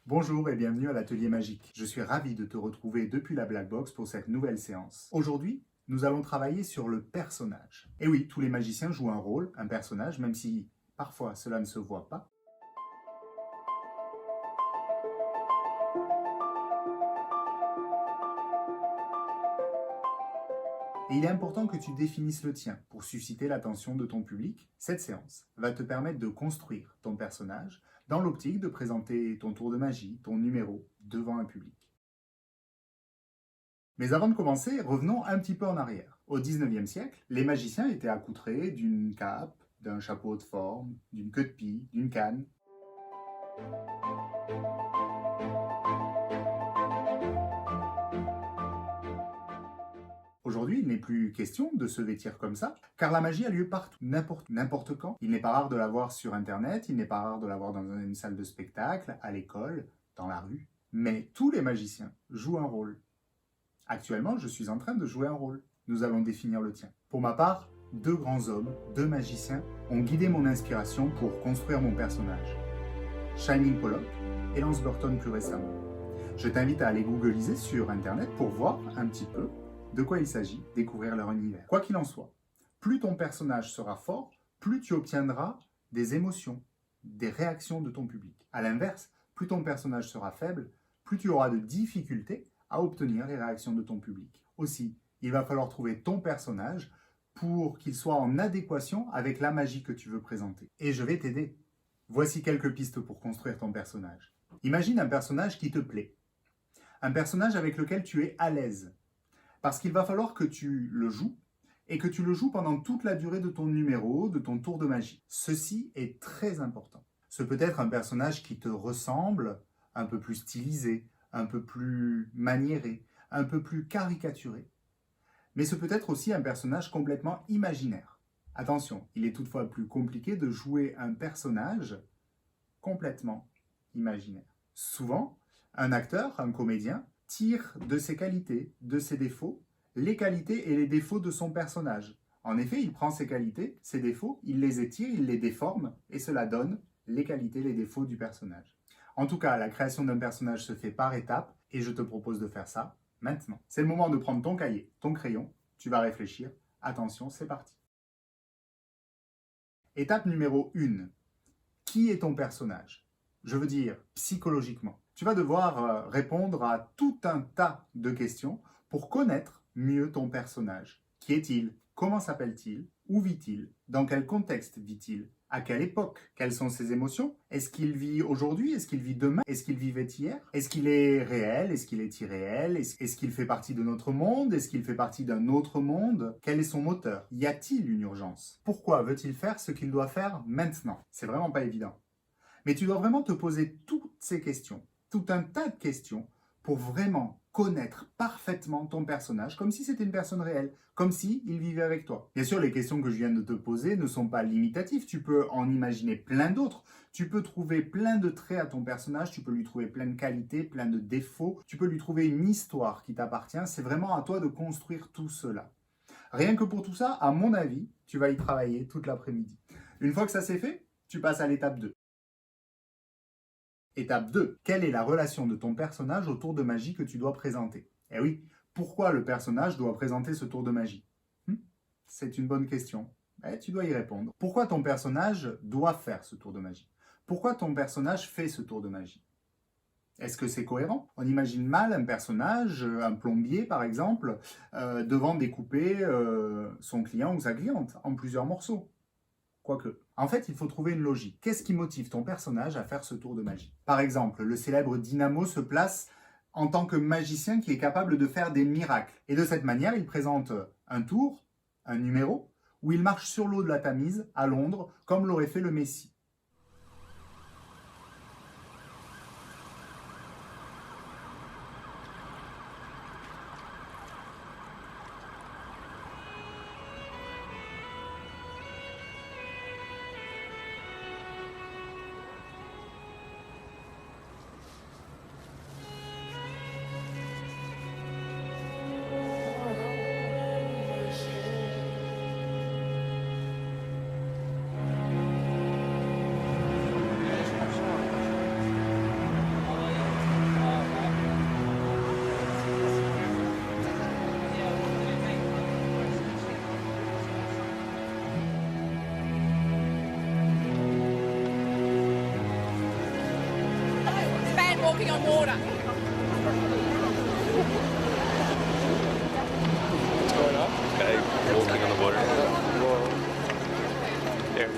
Bonjour et bienvenue à l'Atelier Magique. Je suis ravi de te retrouver depuis la Black Box pour cette nouvelle séance. Aujourd'hui, nous allons travailler sur le personnage. Et oui, tous les magiciens jouent un rôle, un personnage, même si parfois cela ne se voit pas. Et il est important que tu définisses le tien pour susciter l'attention de ton public. Cette séance va te permettre de construire ton personnage dans l'optique de présenter ton tour de magie, ton numéro, devant un public. Mais avant de commencer, revenons un petit peu en arrière. Au 19e siècle, les magiciens étaient accoutrés d'une cape, d'un chapeau de forme, d'une queue de pie, d'une canne. Aujourd'hui, il n'est plus question de se vêtir comme ça, car la magie a lieu partout, n'importe quand. Il n'est pas rare de la voir sur Internet, il n'est pas rare de la voir dans une salle de spectacle, à l'école, dans la rue. Mais tous les magiciens jouent un rôle. Actuellement, je suis en train de jouer un rôle. Nous allons définir le tien. Pour ma part, deux grands hommes, deux magiciens, ont guidé mon inspiration pour construire mon personnage. Shining Pollock et Lance Burton plus récemment. Je t'invite à aller googliser sur Internet pour voir un petit peu de quoi il s'agit, découvrir leur univers. Quoi qu'il en soit, plus ton personnage sera fort, plus tu obtiendras des émotions, des réactions de ton public. A l'inverse, plus ton personnage sera faible, plus tu auras de difficultés à obtenir les réactions de ton public. Aussi, il va falloir trouver ton personnage pour qu'il soit en adéquation avec la magie que tu veux présenter. Et je vais t'aider. Voici quelques pistes pour construire ton personnage. Imagine un personnage qui te plaît. Un personnage avec lequel tu es à l'aise. Parce qu'il va falloir que tu le joues et que tu le joues pendant toute la durée de ton numéro, de ton tour de magie. Ceci est très important. Ce peut être un personnage qui te ressemble, un peu plus stylisé, un peu plus maniéré, un peu plus caricaturé. Mais ce peut être aussi un personnage complètement imaginaire. Attention, il est toutefois plus compliqué de jouer un personnage complètement imaginaire. Souvent, un acteur, un comédien, tire de ses qualités, de ses défauts, les qualités et les défauts de son personnage. En effet, il prend ses qualités, ses défauts, il les étire, il les déforme, et cela donne les qualités, les défauts du personnage. En tout cas, la création d'un personnage se fait par étapes, et je te propose de faire ça maintenant. C'est le moment de prendre ton cahier, ton crayon, tu vas réfléchir. Attention, c'est parti. Étape numéro 1. Qui est ton personnage? Je veux dire, psychologiquement. Tu vas devoir répondre à tout un tas de questions pour connaître mieux ton personnage. Qui est-il? Comment s'appelle-t-il? Où vit-il? Dans quel contexte vit-il? À quelle époque? Quelles sont ses émotions? Est-ce qu'il vit aujourd'hui? Est-ce qu'il vit demain? Est-ce qu'il vivait hier? Est-ce qu'il est réel? Est-ce qu'il est irréel? Est-ce qu'il fait partie de notre monde? Est-ce qu'il fait partie d'un autre monde? Quel est son moteur? Y a-t-il une urgence? Pourquoi veut-il faire ce qu'il doit faire maintenant? C'est vraiment pas évident. Mais tu dois vraiment te poser toutes ces questions, tout un tas de questions, pour vraiment connaître parfaitement ton personnage, comme si c'était une personne réelle, comme si il vivait avec toi. Bien sûr, les questions que je viens de te poser ne sont pas limitatives, tu peux en imaginer plein d'autres, tu peux trouver plein de traits à ton personnage, tu peux lui trouver plein de qualités, plein de défauts, tu peux lui trouver une histoire qui t'appartient, c'est vraiment à toi de construire tout cela. Rien que pour tout ça, à mon avis, tu vas y travailler toute l'après-midi. Une fois que ça c'est fait, tu passes à l'étape 2. Étape 2. Quelle est la relation de ton personnage au tour de magie que tu dois présenter? Eh oui, pourquoi le personnage doit présenter ce tour de magie? C'est une bonne question. Tu dois y répondre. Pourquoi ton personnage doit faire ce tour de magie? Pourquoi ton personnage fait ce tour de magie? Est-ce que c'est cohérent? On imagine mal un personnage, un plombier par exemple, devant découper son client ou sa cliente en plusieurs morceaux. Quoique. En fait, il faut trouver une logique. Qu'est-ce qui motive ton personnage à faire ce tour de magie? Par exemple, le célèbre Dynamo se place en tant que magicien qui est capable de faire des miracles. Et de cette manière, il présente un tour, un numéro, où il marche sur l'eau de la Tamise, à Londres, comme l'aurait fait le Messie. walking on water. What's going on? Guy walking on the water. There.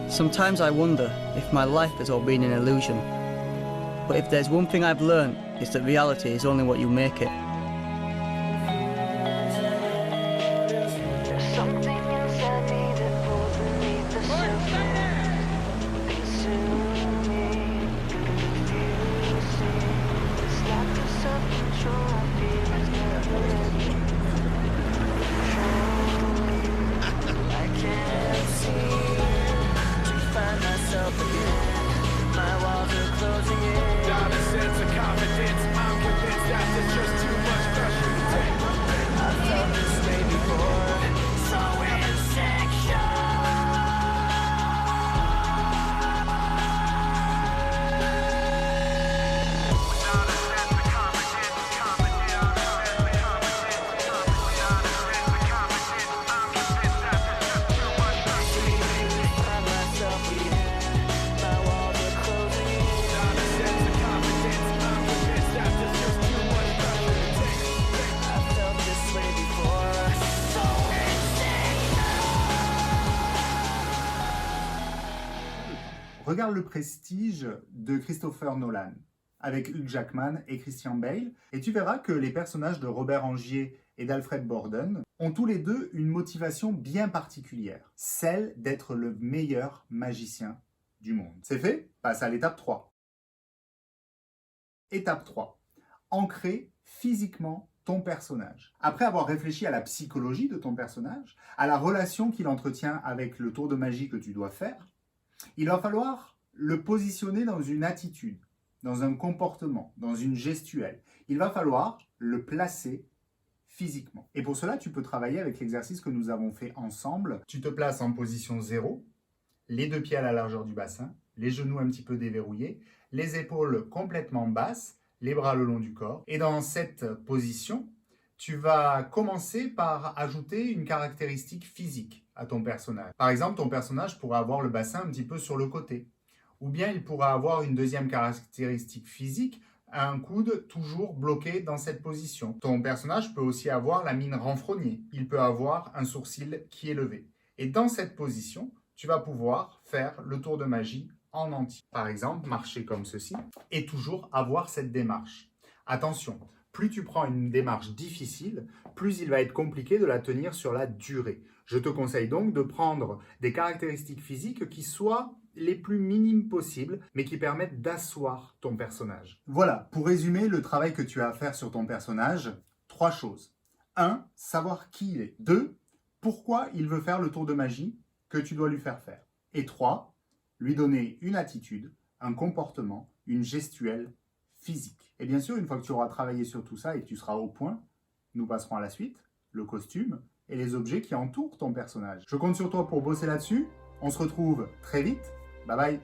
Sometimes I wonder if my life has all been an illusion. But if there's one thing I've learned, it's that reality is only what you make it. There's something inside me that pulls beneath the surface, consuming, confusing. This lack of self-control I feel is never ending. Controlling, I can't seem to find myself again. My walls are closing in. Without a sense of confidence, I'm convinced that there's just too much pressure to take. I felt this way before, so insecure. Without a sense of confidence, without a sense of confidence, I'm convinced that there's just too much pressure to take. Find myself again. My walls are closing in. Without a sense of confidence, I'm convinced that there's just too much pressure to take. I felt this way before, so Regarde Le Prestige de Christopher Nolan, avec Hugh Jackman et Christian Bale, et tu verras que les personnages de Robert Angier et d'Alfred Borden ont tous les deux une motivation bien particulière, celle d'être le meilleur magicien du monde. C'est fait? Passe à l'étape 3. Étape 3. Ancrer physiquement ton personnage. Après avoir réfléchi à la psychologie de ton personnage, à la relation qu'il entretient avec le tour de magie que tu dois faire, il va falloir le positionner dans une attitude, dans un comportement, dans une gestuelle. Il va falloir le placer physiquement. Et pour cela, tu peux travailler avec l'exercice que nous avons fait ensemble. Tu te places en position 0, les deux pieds à la largeur du bassin, les genoux un petit peu déverrouillés, les épaules complètement basses, les bras le long du corps. Et dans cette position, tu vas commencer par ajouter une caractéristique physique à ton personnage. Par exemple, ton personnage pourra avoir le bassin un petit peu sur le côté. Ou bien il pourra avoir une deuxième caractéristique physique, un coude toujours bloqué dans cette position. Ton personnage peut aussi avoir la mine renfrognée. Il peut avoir un sourcil qui est levé. Et dans cette position, tu vas pouvoir faire le tour de magie en entier. Par exemple, marcher comme ceci et toujours avoir cette démarche. Attention, plus tu prends une démarche difficile, plus il va être compliqué de la tenir sur la durée. Je te conseille donc de prendre des caractéristiques physiques qui soient les plus minimes possibles, mais qui permettent d'asseoir ton personnage. Voilà, pour résumer le travail que tu as à faire sur ton personnage, 3 choses. 1. Savoir qui il est. 2. Pourquoi il veut faire le tour de magie que tu dois lui faire faire. Et 3. Lui donner une attitude, un comportement, une gestuelle physique. Et bien sûr, une fois que tu auras travaillé sur tout ça et que tu seras au point, nous passerons à la suite, le costume et les objets qui entourent ton personnage. Je compte sur toi pour bosser là-dessus. On se retrouve très vite. Bye bye.